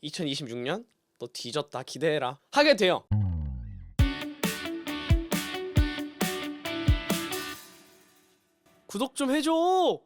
2026년 너 뒤졌다 기대해라 하게 돼요. 구독 좀 해줘.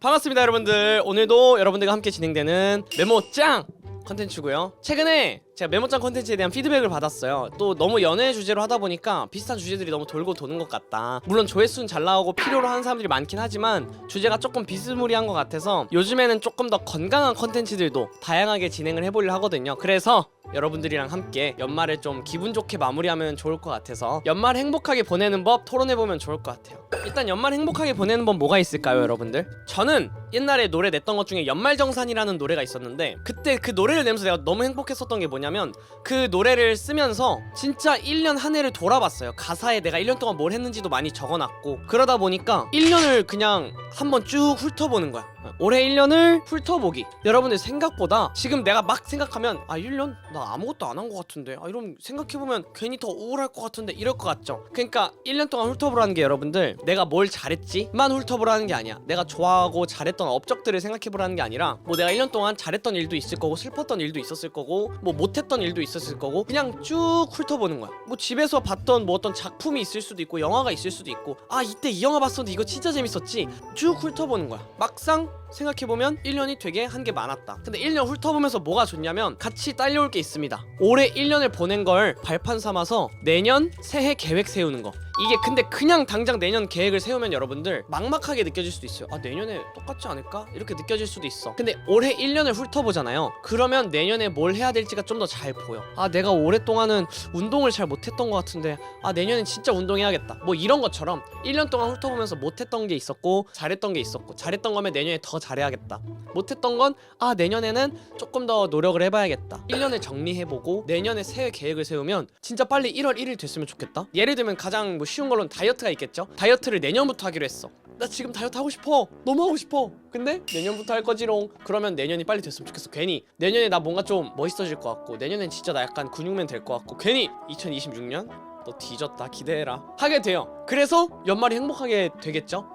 반갑습니다 여러분들. 오늘도 여러분들과 함께 진행되는 메모짱 컨텐츠고요. 최근에 제가 메모짱 컨텐츠에 대한 피드백을 받았어요. 또 너무 연애 주제로 하다 보니까 비슷한 주제들이 너무 돌고 도는 것 같다. 물론 조회수는 잘 나오고 필요로 하는 사람들이 많긴 하지만 주제가 조금 비스무리한 것 같아서 요즘에는 조금 더 건강한 컨텐츠들도 다양하게 진행을 해보려 하거든요. 그래서 여러분들이랑 함께 연말을 좀 기분 좋게 마무리하면 좋을 것 같아서 연말 행복하게 보내는 법 토론해보면 좋을 것 같아요. 일단 연말 행복하게 보내는 법 뭐가 있을까요 여러분들? 저는 옛날에 노래 냈던 것 중에 연말정산이라는 노래가 있었는데 그때 그 노래를 내면서 내가 너무 행복했었던 게 뭐냐면 그 노래를 쓰면서 진짜 1년 한 해를 돌아봤어요. 가사에 내가 1년 동안 뭘 했는지도 많이 적어놨고 그러다 보니까 1년을 그냥 한번 쭉 훑어보는 거야. 올해 1년을 훑어보기. 여러분들 생각보다 지금 내가 막 생각하면 1년? 나 아무것도 안 한 것 같은데 이러면 생각해보면 괜히 더 우울할 것 같은데 이럴 것 같죠? 그러니까 1년 동안 훑어보라는 게 여러분들 내가 뭘 잘했지만 훑어보라는 게 아니야. 내가 좋아하고 잘했던 업적들을 생각해보라는 게 아니라 뭐 내가 1년 동안 잘했던 일도 있을 거고 슬펐던 일도 있었을 거고 뭐 못했던 일도 있었을 거고 그냥 쭉 훑어보는 거야. 뭐 집에서 봤던 뭐 어떤 작품이 있을 수도 있고 영화가 있을 수도 있고 이때 이 영화 봤었는데 이거 진짜 재밌었지 쭉 훑어보는 거야. 막상 생각해보면 1년이 되게 한 게 많았다. 근데 1년 훑어보면서 뭐가 좋냐면 같이 딸려올 게 있습니다. 올해 1년을 보낸 걸 발판 삼아서 내년 새해 계획 세우는 거. 이게 근데 그냥 당장 내년 계획을 세우면 여러분들 막막하게 느껴질 수도 있어요. 내년에 똑같지 않을까? 이렇게 느껴질 수도 있어. 근데 올해 1년을 훑어보잖아요. 그러면 내년에 뭘 해야 될지가 좀 더 잘 보여. 내가 오랫동안은 운동을 잘 못했던 것 같은데 내년엔 진짜 운동해야겠다. 뭐 이런 것처럼 1년 동안 훑어보면서 못했던 게 있었고 잘했던 게 있었고 잘했던 거면 내년에 더 잘해야겠다. 못했던 건 내년에는 조금 더 노력을 해봐야겠다. 1년을 정리해보고 내년에 새해 계획을 세우면 진짜 빨리 1월 1일 됐으면 좋겠다. 예를 들면 가장 쉬운 걸로는 다이어트가 있겠죠. 다이어트를 내년부터 하기로 했어. 나 지금 다이어트 하고 싶어. 너무 하고 싶어. 근데 내년부터 할 거지롱. 그러면 내년이 빨리 됐으면 좋겠어. 괜히 내년에 나 뭔가 좀 멋있어질 것 같고 내년엔 진짜 나 약간 근육맨 될 것 같고 괜히 2026년 너 뒤졌다 기대해라 하게 돼요. 그래서 연말이 행복하게 되겠죠.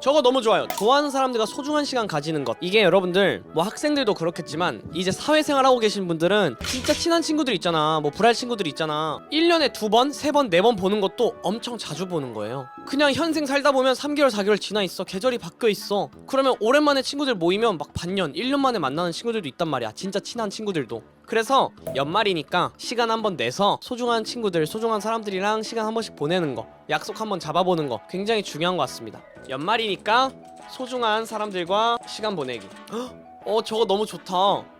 저거 너무 좋아요. 좋아하는 사람들과 소중한 시간 가지는 것. 이게 여러분들 뭐 학생들도 그렇겠지만 이제 사회생활 하고 계신 분들은 진짜 친한 친구들 있잖아. 뭐 불알 친구들 있잖아. 1년에 2번, 3번, 4번 보는 것도 엄청 자주 보는 거예요. 그냥 현생 살다 보면 3개월, 4개월 지나 있어. 계절이 바뀌어 있어. 그러면 오랜만에 친구들 모이면 막 반년, 1년 만에 만나는 친구들도 있단 말이야. 진짜 친한 친구들도. 그래서 연말이니까 시간 한번 내서 소중한 친구들, 소중한 사람들이랑 시간 한 번씩 보내는 거, 약속 한번 잡아보는 거 굉장히 중요한 것 같습니다. 연말이니까 소중한 사람들과 시간 보내기. 저거 너무 좋다.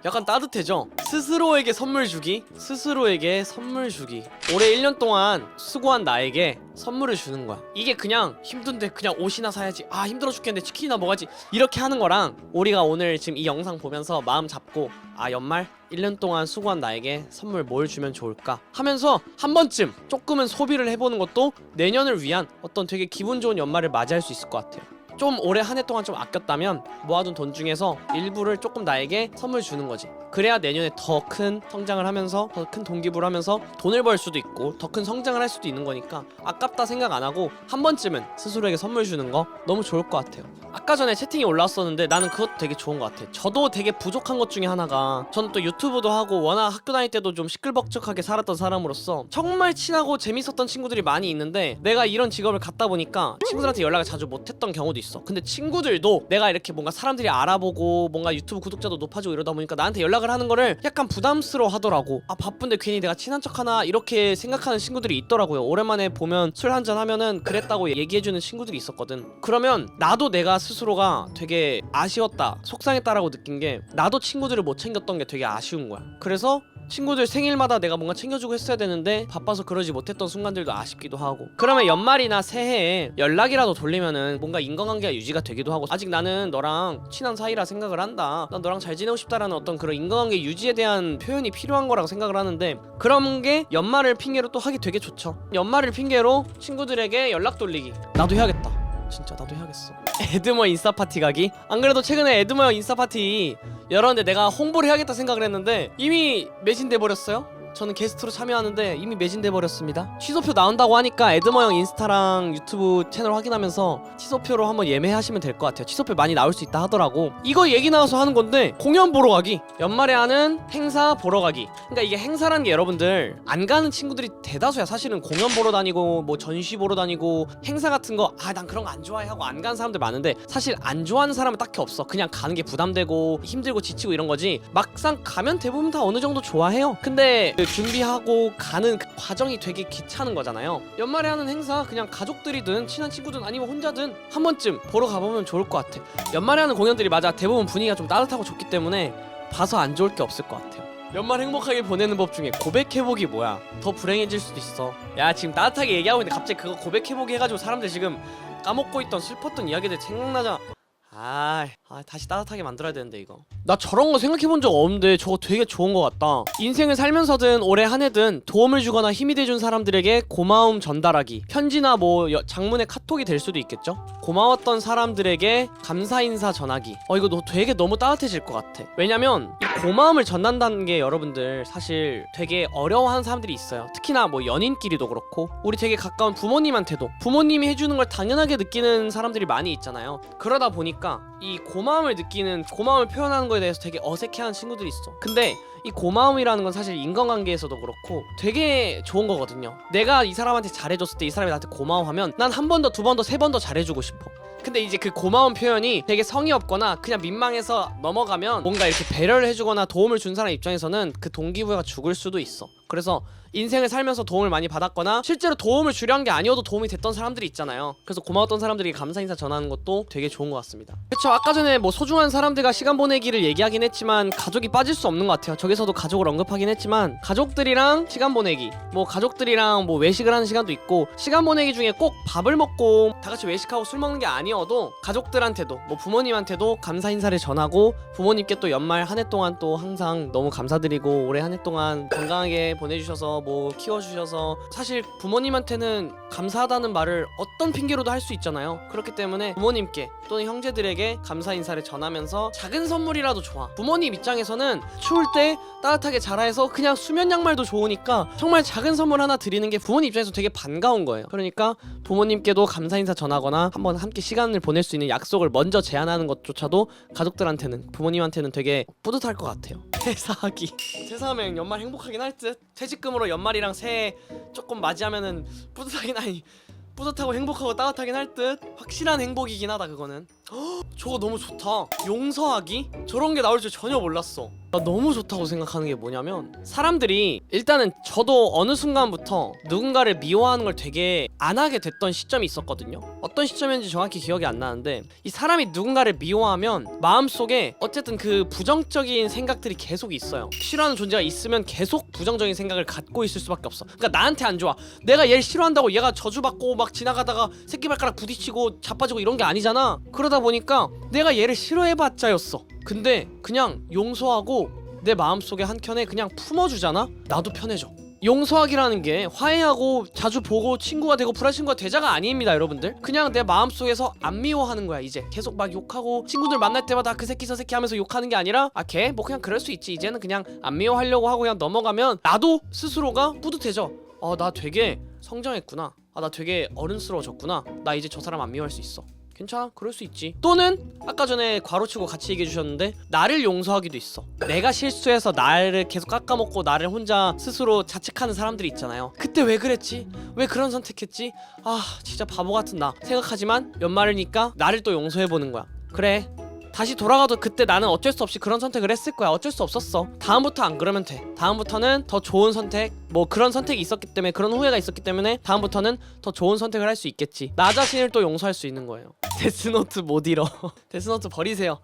약간 따뜻해져. 스스로에게 선물 주기. 스스로에게 선물 주기. 올해 1년 동안 수고한 나에게 선물을 주는 거야. 이게 그냥 힘든데 그냥 옷이나 사야지, 힘들어 죽겠는데 치킨이나 먹어야지, 이렇게 하는 거랑 우리가 오늘 지금 이 영상 보면서 마음 잡고 연말 1년 동안 수고한 나에게 선물 뭘 주면 좋을까 하면서 한 번쯤 조금은 소비를 해보는 것도 내년을 위한 어떤 되게 기분 좋은 연말을 맞이할 수 있을 것 같아요. 좀 올해 한 해 동안 좀 아꼈다면 모아둔 돈 중에서 일부를 조금 나에게 선물 주는 거지. 그래야 내년에 더 큰 성장을 하면서 더 큰 동기부를 하면서 돈을 벌 수도 있고 더 큰 성장을 할 수도 있는 거니까 아깝다 생각 안 하고 한 번쯤은 스스로에게 선물 주는 거 너무 좋을 것 같아요. 아까 전에 채팅이 올라왔었는데 나는 그것도 되게 좋은 것 같아. 저도 되게 부족한 것 중에 하나가, 저는 또 유튜브도 하고 워낙 학교 다닐 때도 좀 시끌벅적하게 살았던 사람으로서 정말 친하고 재밌었던 친구들이 많이 있는데 내가 이런 직업을 갖다 보니까 친구들한테 연락을 자주 못했던 경우도 있어. 근데 친구들도 내가 이렇게 뭔가 사람들이 알아보고 뭔가 유튜브 구독자도 높아지고 이러다 보니까 나한테 연락을 하는 거를 약간 부담스러워 하더라고. 바쁜데 괜히 내가 친한 척하나 이렇게 생각하는 친구들이 있더라고요. 오랜만에 보면 술 한잔 하면은 그랬다고 얘기해주는 친구들이 있었거든. 그러면 나도 내가 스스로가 되게 아쉬웠다, 속상했다라고 느낀 게 나도 친구들을 못 챙겼던 게 되게 아쉬운 거야. 그래서 친구들 생일마다 내가 뭔가 챙겨주고 했어야 되는데 바빠서 그러지 못했던 순간들도 아쉽기도 하고. 그러면 연말이나 새해에 연락이라도 돌리면은 뭔가 인간관계가 유지가 되기도 하고, 아직 나는 너랑 친한 사이라 생각을 한다, 난 너랑 잘 지내고 싶다라는 어떤 그런 인간관계 유지에 대한 표현이 필요한 거라고 생각을 하는데, 그런 게 연말을 핑계로 또 하기 되게 좋죠. 연말을 핑계로 친구들에게 연락 돌리기. 나도 해야겠다. 진짜 나도 해야겠어. 에드머 인싸파티 가기. 안 그래도 최근에 에드머 인싸파티 열었는데 내가 홍보를 해야겠다 생각을 했는데 이미 매진돼 버렸어요. 저는 게스트로 참여하는데 이미 매진돼 버렸습니다. 취소표 나온다고 하니까 에드머 형 인스타랑 유튜브 채널 확인하면서 취소표로 한번 예매하시면 될 것 같아요. 취소표 많이 나올 수 있다 하더라고. 이거 얘기 나와서 하는 건데 공연 보러 가기, 연말에 하는 행사 보러 가기. 그러니까 이게 행사라는 게 여러분들 안 가는 친구들이 대다수야. 사실은 공연 보러 다니고 뭐 전시 보러 다니고 행사 같은 거 난 그런 거 안 좋아해 하고 안 가는 사람들 많은데 사실 안 좋아하는 사람은 딱히 없어. 그냥 가는 게 부담되고 힘들고 지치고 이런 거지 막상 가면 대부분 다 어느 정도 좋아해요. 근데 그 준비하고 가는 그 과정이 되게 귀찮은 거잖아요. 연말에 하는 행사 그냥 가족들이든 친한 친구든 아니면 혼자든 한 번쯤 보러 가보면 좋을 것 같아. 연말에 하는 공연들이 맞아 대부분 분위기가 좀 따뜻하고 좋기 때문에 봐서 안 좋을 게 없을 것 같아요. 연말 행복하게 보내는 법 중에 고백해보기 뭐야? 더 불행해질 수도 있어. 야 지금 따뜻하게 얘기하고 있는데 갑자기 그거 고백해보기 해가지고 사람들 지금 까먹고 있던 슬펐던 이야기들 생각나자. 다시 따뜻하게 만들어야 되는데 이거. 나 저런 거 생각해본 적 없는데 저거 되게 좋은 것 같다. 인생을 살면서든 올해 한 해든 도움을 주거나 힘이 돼준 사람들에게 고마움 전달하기. 편지나 뭐 장문의 카톡이 될 수도 있겠죠. 고마웠던 사람들에게 감사 인사 전하기. 이거 되게 너무 따뜻해질 것 같아. 왜냐면 이 고마움을 전한다는 게 여러분들 사실 되게 어려워하는 사람들이 있어요. 특히나 뭐 연인끼리도 그렇고 우리 되게 가까운 부모님한테도 부모님이 해주는 걸 당연하게 느끼는 사람들이 많이 있잖아요. 그러다 보니까 이 고마움을 표현하는 거에 대해서 되게 어색해하는 친구들이 있어. 근데 이 고마움이라는 건 사실 인간관계에서도 그렇고 되게 좋은 거거든요. 내가 이 사람한테 잘해줬을 때 이 사람이 나한테 고마워하면 난 한 번 더, 두 번 더, 세 번 더 잘해주고 싶어. 근데 이제 그 고마운 표현이 되게 성의 없거나 그냥 민망해서 넘어가면 뭔가 이렇게 배려를 해주거나 도움을 준 사람 입장에서는 그 동기부여가 죽을 수도 있어. 그래서 인생을 살면서 도움을 많이 받았거나 실제로 도움을 주려 한 게 아니어도 도움이 됐던 사람들이 있잖아요. 그래서 고마웠던 사람들에게 감사 인사 전하는 것도 되게 좋은 것 같습니다. 그쵸, 아까 전에 뭐 소중한 사람들과 시간 보내기를 얘기하긴 했지만 가족이 빠질 수 없는 것 같아요. 저기서도 가족을 언급하긴 했지만 가족들이랑 시간 보내기, 뭐 가족들이랑 뭐 외식을 하는 시간도 있고, 시간 보내기 중에 꼭 밥을 먹고 다 같이 외식하고 술 먹는 게 아니어도 가족들한테도 뭐 부모님한테도 감사 인사를 전하고, 부모님께 또 연말 한 해 동안 또 항상 너무 감사드리고 올해 한 해 동안 건강하게 보내주셔서 뭐 키워주셔서, 사실 부모님한테는 감사하다는 말을 어떤 핑계로도 할 수 있잖아요. 그렇기 때문에 부모님께 또는 형제들에게 감사 인사를 전하면서 작은 선물이라도 좋아. 부모님 입장에서는 추울 때 따뜻하게 자라해서 그냥 수면 양말도 좋으니까 정말 작은 선물 하나 드리는 게 부모님 입장에서 되게 반가운 거예요. 그러니까 부모님께도 감사 인사 전하거나 한번 함께 시간을 보낼 수 있는 약속을 먼저 제안하는 것조차도 가족들한테는, 부모님한테는 되게 뿌듯할 것 같아요. 퇴사하기. 퇴사하면 연말 행복하긴 할 듯. 퇴직금으로 연말이랑 새해 조금 맞이하면은 뿌듯하고 행복하고 따뜻하긴 할 듯. 확실한 행복이긴 하다 그거는. 저거 너무 좋다. 용서하기? 저런 게 나올 줄 전혀 몰랐어. 나 너무 좋다고 생각하는 게 뭐냐면, 사람들이 일단은 저도 어느 순간부터 누군가를 미워하는 걸 되게 안 하게 됐던 시점이 있었거든요. 어떤 시점인지 정확히 기억이 안 나는데, 이 사람이 누군가를 미워하면 마음속에 어쨌든 그 부정적인 생각들이 계속 있어요. 싫어하는 존재가 있으면 계속 부정적인 생각을 갖고 있을 수밖에 없어. 그러니까 나한테 안 좋아, 내가 얘를 싫어한다고 얘가 저주받고 막 지나가다가 새끼발가락 부딪히고 자빠지고 이런 게 아니잖아. 그러다 보니까 내가 얘를 싫어해봤자였어. 근데 그냥 용서하고 내 마음속에 한켠에 그냥 품어주잖아? 나도 편해져. 용서하기라는 게 화해하고 자주 보고 친구가 되고 불화 친구가 되자가 아닙니다, 여러분들. 그냥 내 마음속에서 안 미워하는 거야. 이제 계속 막 욕하고 친구들 만날 때마다 그 새끼 저 새끼 하면서 욕하는 게 아니라, 걔 뭐 그냥 그럴 수 있지, 이제는 그냥 안 미워하려고 하고 그냥 넘어가면 나도 스스로가 뿌듯해져. 나 되게 성장했구나. 나 되게 어른스러워졌구나. 나 이제 저 사람 안 미워할 수 있어. 괜찮아, 그럴 수 있지. 또는 아까 전에 괄호치고 같이 얘기해 주셨는데, 나를 용서하기도 있어. 내가 실수해서 나를 계속 깎아먹고 나를 혼자 스스로 자책하는 사람들이 있잖아요. 그때 왜 그랬지? 왜 그런 선택했지? 진짜 바보 같은 나 생각하지만 연말이니까 나를 또 용서해보는 거야. 그래, 다시 돌아가도 그때 나는 어쩔 수 없이 그런 선택을 했을 거야. 어쩔 수 없었어. 다음부터 안 그러면 돼. 다음부터는 더 좋은 선택, 뭐 그런 선택이 있었기 때문에, 그런 후회가 있었기 때문에 다음부터는 더 좋은 선택을 할 수 있겠지. 나 자신을 또 용서할 수 있는 거예요. 데스노트 못 잃어. 데스노트 버리세요.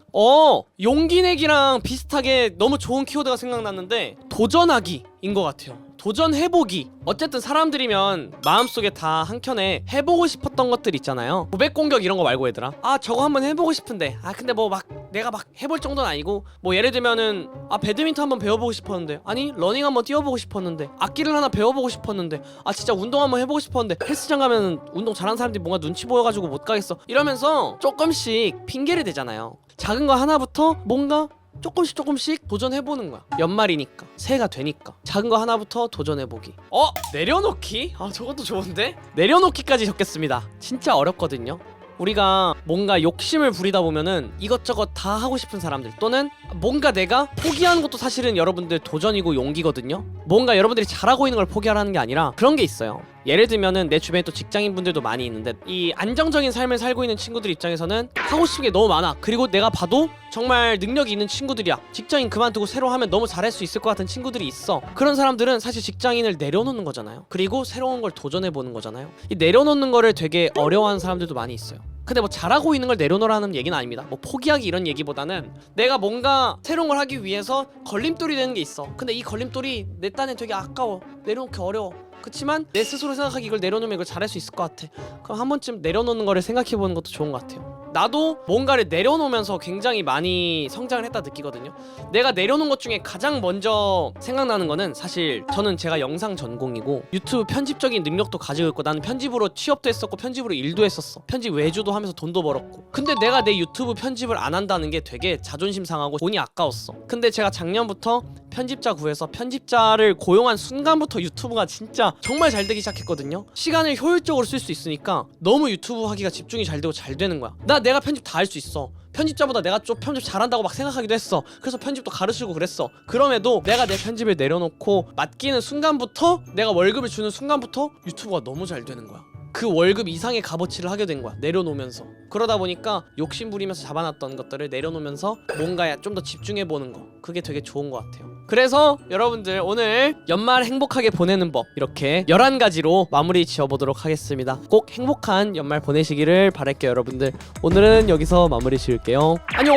용기 내기랑 비슷하게 너무 좋은 키워드가 생각났는데, 도전하기인 것 같아요. 도전해보기. 어쨌든 사람들이면 마음속에 다 한켠에 해보고 싶었던 것들 있잖아요. 고백 공격 이런 거 말고, 얘들아, 저거 한번 해보고 싶은데 근데 뭐 막 내가 막 해볼 정도는 아니고, 뭐 예를 들면은 배드민턴 한번 배워보고 싶었는데, 아니 러닝 한번 뛰어보고 싶었는데, 악기를 하나 배워보고 싶었는데, 진짜 운동 한번 해보고 싶었는데, 헬스장 가면 운동 잘하는 사람들이 뭔가 눈치 보여가지고 못 가겠어 이러면서 조금씩 핑계를 대잖아요. 작은 거 하나부터 뭔가 조금씩 도전해보는 거야. 연말이니까, 새해가 되니까 작은 거 하나부터 도전해보기. 내려놓기? 저것도 좋은데? 내려놓기까지 적겠습니다. 진짜 어렵거든요. 우리가 뭔가 욕심을 부리다 보면은 이것저것 다 하고 싶은 사람들, 또는 뭔가 내가 포기하는 것도 사실은 여러분들 도전이고 용기거든요. 뭔가 여러분들이 잘하고 있는 걸 포기하라는 게 아니라 그런 게 있어요. 예를 들면은 내 주변에 또 직장인 분들도 많이 있는데, 이 안정적인 삶을 살고 있는 친구들 입장에서는 하고 싶은 게 너무 많아. 그리고 내가 봐도 정말 능력이 있는 친구들이야. 직장인 그만두고 새로 하면 너무 잘할 수 있을 것 같은 친구들이 있어. 그런 사람들은 사실 직장인을 내려놓는 거잖아요. 그리고 새로운 걸 도전해보는 거잖아요. 이 내려놓는 거를 되게 어려워하는 사람들도 많이 있어요. 근데 뭐 잘하고 있는 걸 내려놓으라는 얘기는 아닙니다. 뭐 포기하기 이런 얘기보다는 내가 뭔가 새로운 걸 하기 위해서 걸림돌이 되는 게 있어. 근데 이 걸림돌이 내 딴엔 되게 아까워, 내려놓기 어려워. 그치만 내 스스로 생각하기 이걸 내려놓으면 이걸 잘할 수 있을 것 같아. 그럼 한 번쯤 내려놓는 거를 생각해보는 것도 좋은 것 같아요. 나도 뭔가를 내려놓으면서 굉장히 많이 성장을 했다 느끼거든요. 내가 내려놓은 것 중에 가장 먼저 생각나는 거는, 사실 저는 제가 영상 전공이고 유튜브 편집적인 능력도 가지고 있고, 나는 편집으로 취업도 했었고 편집으로 일도 했었어. 편집 외주도 하면서 돈도 벌었고. 근데 내가 내 유튜브 편집을 안 한다는 게 되게 자존심 상하고 돈이 아까웠어. 근데 제가 작년부터 편집자 구해서 편집자를 고용한 순간부터 유튜브가 진짜 정말 잘 되기 시작했거든요. 시간을 효율적으로 쓸 수 있으니까 너무 유튜브 하기가 집중이 잘 되고 잘 되는 거야. 내가 편집 다 할 수 있어. 편집자보다 내가 좀 편집 잘한다고 막 생각하기도 했어. 그래서 편집도 가르치고 그랬어. 그럼에도 내가 내 편집을 내려놓고 맡기는 순간부터, 내가 월급을 주는 순간부터 유튜브가 너무 잘 되는 거야. 그 월급 이상의 값어치를 하게 된 거야, 내려놓으면서. 그러다 보니까 욕심 부리면서 잡아놨던 것들을 내려놓으면서 뭔가 좀 더 집중해보는 거, 그게 되게 좋은 것 같아요. 그래서 여러분들 오늘 연말 행복하게 보내는 법, 이렇게 11가지로 마무리 지어보도록 하겠습니다. 꼭 행복한 연말 보내시기를 바랄게요. 여러분들 오늘은 여기서 마무리 지을게요. 안녕.